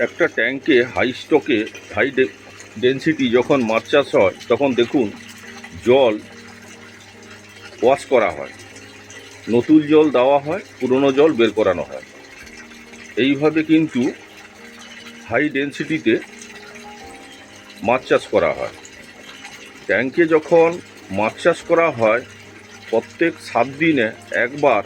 একটা ট্যাঙ্কে হাই স্টকে হাই ডেন্সিটি যখন মাছ চাষ হয় তখন দেখুন জল ওয়াশ করা হয়, নতুন জল দেওয়া হয়, পুরনো জল বের করানো হয়। এইভাবে কিন্তু হাই ডেন্সিটিতে মাছ চাষ করা হয়। ট্যাঙ্কে যখন মাছ চাষ করা হয় প্রত্যেক 7 দিনে একবার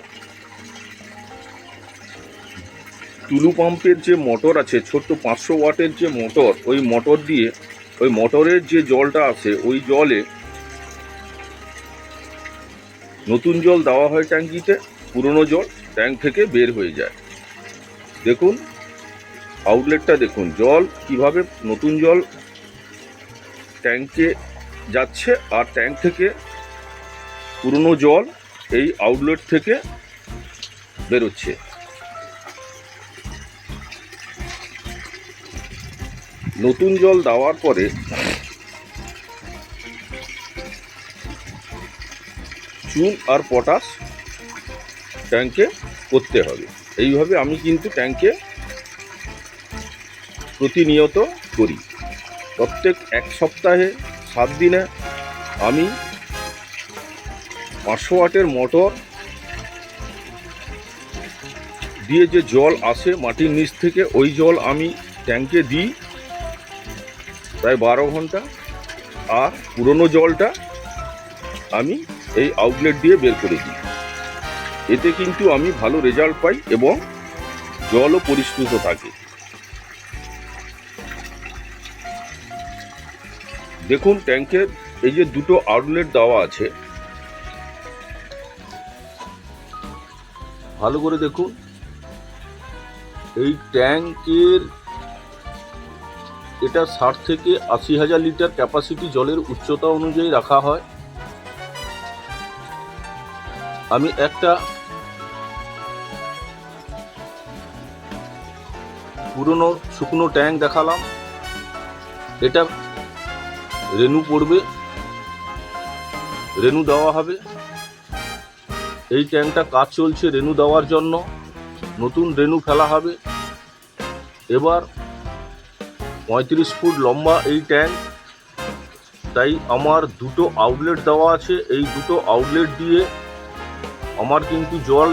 টুলু পাম্পের যে মোটর আছে, ছোট্ট 500 ওয়াটের যে মোটর, ওই মোটর দিয়ে ওই মোটরের যে জলটা আসে ওই জলে নতুন জল দেওয়া হয় ট্যাঙ্কিতে, পুরনো জল ট্যাঙ্ক থেকে বের হয়ে যায়। দেখুন আউটলেটটা দেখুন, জল কিভাবে নতুন জল ট্যাঙ্কে যাচ্ছে আর ট্যাঙ্ক থেকে পুরনো জল এই আউটলেট থেকে বেরোচ্ছে। নতুন জল দেওয়ার পরে চুন আর পটাশ ট্যাঙ্কে করতে হবে। এইভাবে আমি কিন্তু ট্যাঙ্কে প্রতিনিয়ত করি। প্রত্যেক 1 সপ্তাহে 7 দিনে আমি 500 ওয়াটের মোটর দিয়ে যে জল আসে মাটির নিচ থেকে, ওই জল আমি ট্যাঙ্কে দিই প্রায় 12 ঘন্টা, আর পুরনো জলটা আমি এই আউটলেট দিয়ে বের করে দিই। এতে কিন্তু আমি ভালো রেজাল্ট পাই এবং জলও পরিষ্কৃত থাকে। দেখুন ট্যাঙ্কের এই যে দুটো আউটলেট দেওয়া আছে, ভালো করে দেখুন। এই ট্যাঙ্কের এটা 60 থেকে 80,000 লিটার ক্যাপাসিটি জলের উচ্চতা অনুযায়ী রাখা হয়। আমি একটা পুরনো শুকনো ট্যাঙ্ক দেখালাম, এটা রেনু পড়বে, রেনু দেওয়া হবে। এই ট্যাঙ্কটা কাজ চলছে রেনু দেওয়ার জন্য, নতুন রেনু ফেলা হবে। এবার 35 ফুট লম্বা এই ট্যাঙ্ক, তাই আমার দুটো আউটলেট দেওয়া আছে। এই দুটো আউটলেট দিয়ে আমার কিন্তু জল,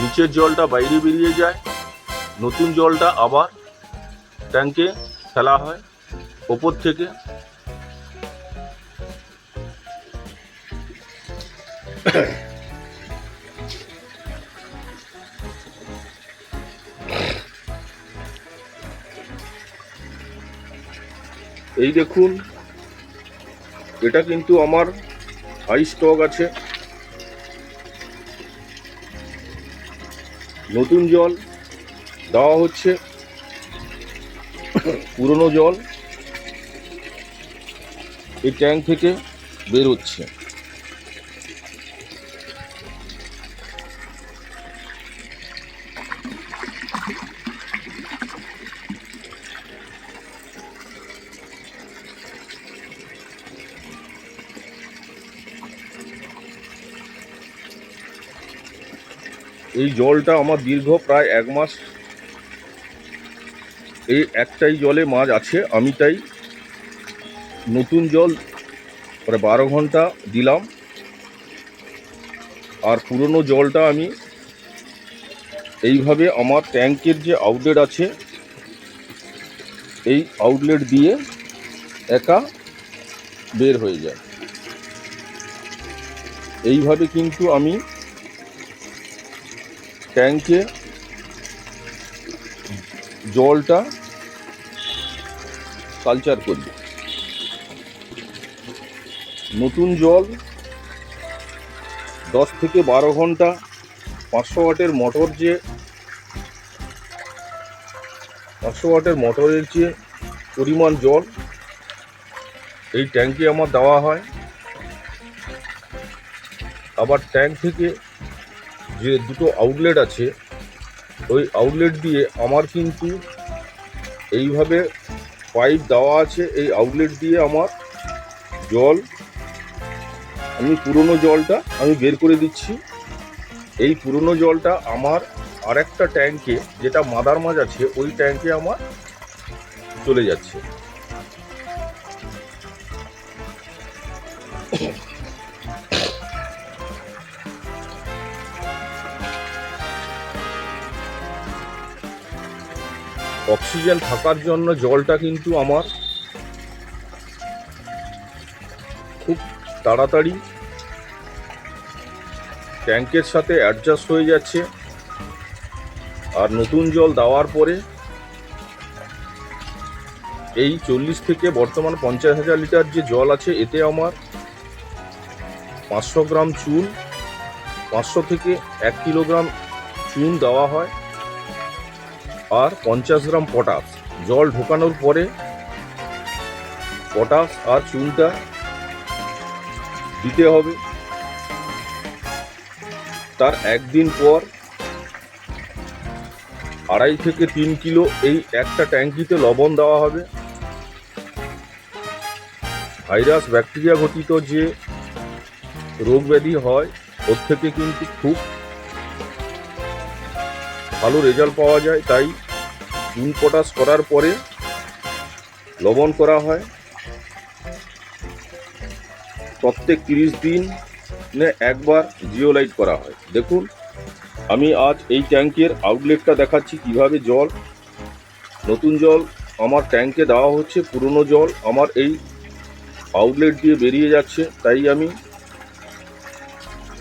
নিচের জলটা বাইরে বেরিয়ে যায়, নতুন জলটা আবার ট্যাঙ্কে ফেলা হয় ওপর থেকে। এই দেখুন, এটা কিন্তু আমার হাই স্টক আছে। নতুন জল দেওয়া হচ্ছে, পুরনো জল এই ট্যাঙ্ক থেকে বের হচ্ছে। এই জলটা আমার দীর্ঘ প্রায় 1 মাস এই একটাই জলে মাছ আছে। আমি তাই নতুন জল প্রায় 12 ঘন্টা দিলাম, আর পুরনো জলটা আমি এইভাবে আমার ট্যাঙ্কের যে আউটলেট আছে এই আউটলেট দিয়ে একা বের হয়ে যায়। এইভাবে কিন্তু আমি ট্যাঙ্কে জলটা কালচার করি। নতুন জল 10 থেকে 12 ঘন্টা 500 ওয়াটের মোটর, যে 500 ওয়াটের মোটরের যে পরিমাণ জল এই ট্যাঙ্কে আমার দেওয়া হয়। আবার ট্যাঙ্ক থেকে যে দুটো আউটলেট আছে ওই আউটলেট দিয়ে আমার কিন্তু এইভাবে পাইপ দেওয়া আছে। এই আউটলেট দিয়ে আমার জল, আমি পুরনো জলটা আমি বের করে দিচ্ছি। এই পুরনো জলটা আমার আরেকটা ট্যাঙ্কে, যেটা মাদার মাছ আছে, ওই ট্যাঙ্কে আমার চলে যাচ্ছে। অক্সিজেন থাকার জন্য জলটা কিন্তু আমার খুব তাড়াতাড়ি ট্যাঙ্কের সাথে অ্যাডজাস্ট হয়ে যাচ্ছে। আর নতুন জল দেওয়ার পরে এই 40 থেকে বর্তমান 50,000 লিটার যে জল আছে, এতে আমার 500 গ্রাম চুন, 500 থেকে 1 কিলোগ্রাম চুন দেওয়া হয়, আর 50 গ্রাম পটাশ। জল ঢোকানোর পরে পটাশ আর চুনটা দিতে হবে। তার একদিন পর 2.5 থেকে 3 কিলো এই একটা ট্যাঙ্কিতে লবণ দেওয়া হবে। ভাইরাস ব্যাকটেরিয়া ঘটিত যে রোগ ব্যাধি হয়, ওর থেকে কিন্তু খুব ভালো রেজাল্ট পাওয়া যায়। তাই চুন পটাশ করার পরে লবণ করা হয়। প্রত্যেক 30 দিনে একবার জিওলাইট করা হয়। দেখুন, আমি আজ এই ট্যাঙ্কের আউটলেটটা দেখাচ্ছি, কিভাবে জল, নতুন জল আমার ট্যাঙ্কে দেওয়া হচ্ছে, পুরনো জল আমার এই আউটলেট দিয়ে বেরিয়ে যাচ্ছে। তাই আমি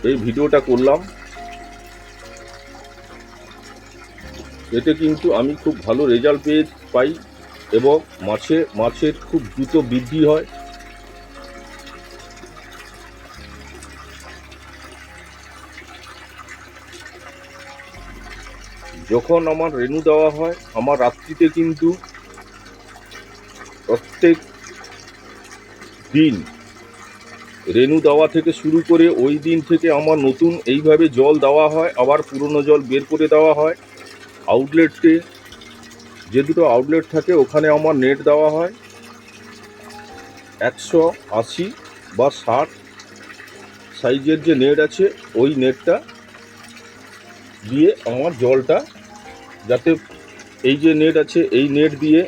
এই ভিডিওটা করলাম। এতে কিন্তু আমি খুব ভালো রেজাল্ট পাই এবং মাছের খুব দ্রুত বৃদ্ধি হয়। যখন আমার রেনু দেওয়া হয়, আমার রাত্রিতে কিন্তু প্রত্যেক দিন রেনু দেওয়া থেকে শুরু করে ওই দিন থেকে আমার নতুন এইভাবে জল দেওয়া হয়, আবার পুরনো জল বের করে দেওয়া হয়। আউটলেটে যে দুটো আউটলেট থাকে, ওখানে আমার নেট দেওয়া হয় 180 বা 60 সাইজের যে নেট আছে, ওই নেটটা দিয়ে আমার জলটা, যাতে এই যে নেট আছে, এই নেট দিয়ে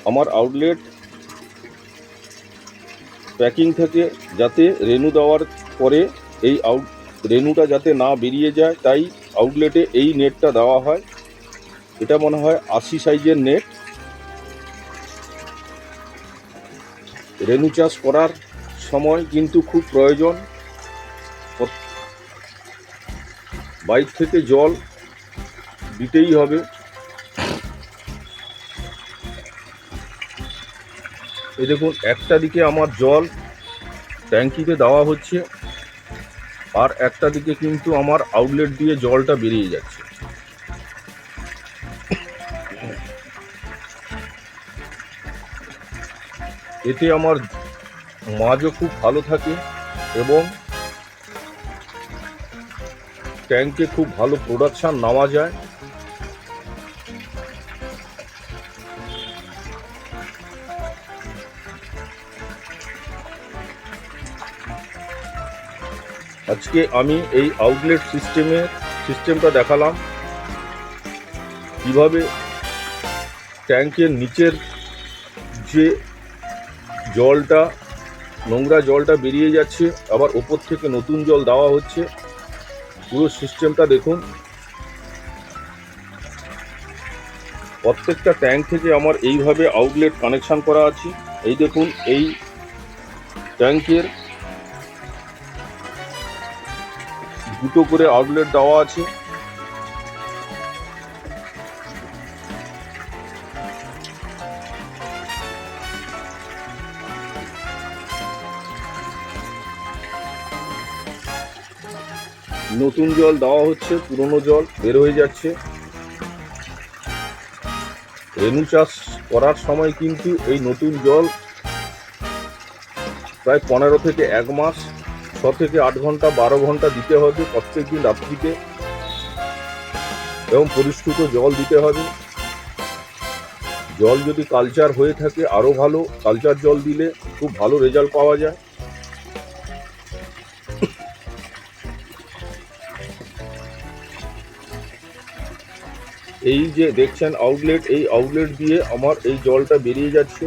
আমার আউটলেট প্যাকিং থাকে, যাতে রেনু দেওয়ার পরে এই রেনুটা যাতে না বেরিয়ে যায়, তাই আউটলেটে এই নেটটা দেওয়া হয়। এটা মনে হয় 80 সাইজের নেট। রেনু চাষ করার সময় কিন্তু খুব প্রয়োজন। বাইরে থেকে জল দিতেই হবে। এই দেখুন, একটা দিকে আমার জল ট্যাঙ্কিতে দেওয়া হচ্ছে, আর একটা দিকে কিন্তু আমার আউটলেট দিয়ে জলটা বেরিয়ে যাচ্ছে। এতে আমার মাছও খুব ভালো থাকে এবং ট্যাঙ্কে খুব ভালো প্রোডাকশন নেওয়া যায়। আজকে আমি এই আউটলেট সিস্টেমটা দেখালাম, কিভাবে ট্যাঙ্কের নিচের যে জলটা, নোংরা জলটা বেরিয়ে যাচ্ছে, আবার ওপর থেকে নতুন জল দেওয়া হচ্ছে। পুরো সিস্টেমটা দেখুন। প্রত্যেকটা ট্যাঙ্ক থেকে আমার এইভাবে আউটলেট কানেকশন করা আছে। এই দেখুন, এই ট্যাঙ্কের দুটো করে আউটলেট দেওয়া আছে। নতুন জল দেওয়া হচ্ছে, পুরনো জল বের হয়ে যাচ্ছে। রেনু চাষ করার সময় কিন্তু এই নতুন জল প্রায় 15 থেকে 1 মাস 6 থেকে 8 ঘন্টা 12 ঘন্টা দিতে হবে প্রত্যেক দিন রাত্রিতে, এবং পরিষ্কৃত জল দিতে হবে। জল যদি কালচার হয়ে থাকে আরও ভালো, কালচার জল দিলে খুব ভালো রেজাল্ট পাওয়া যায়। এই যে দেখছেন আউটলেট, এই আউটলেট দিয়ে আমার এই জলটা বেরিয়ে যাচ্ছে।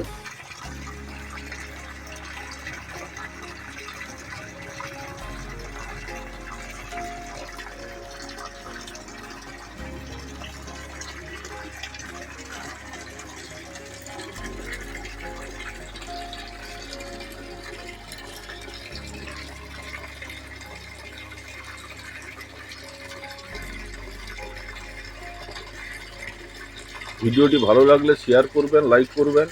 ভিডিওটি ভালো লাগলে শেয়ার করবেন, লাইক করবেন।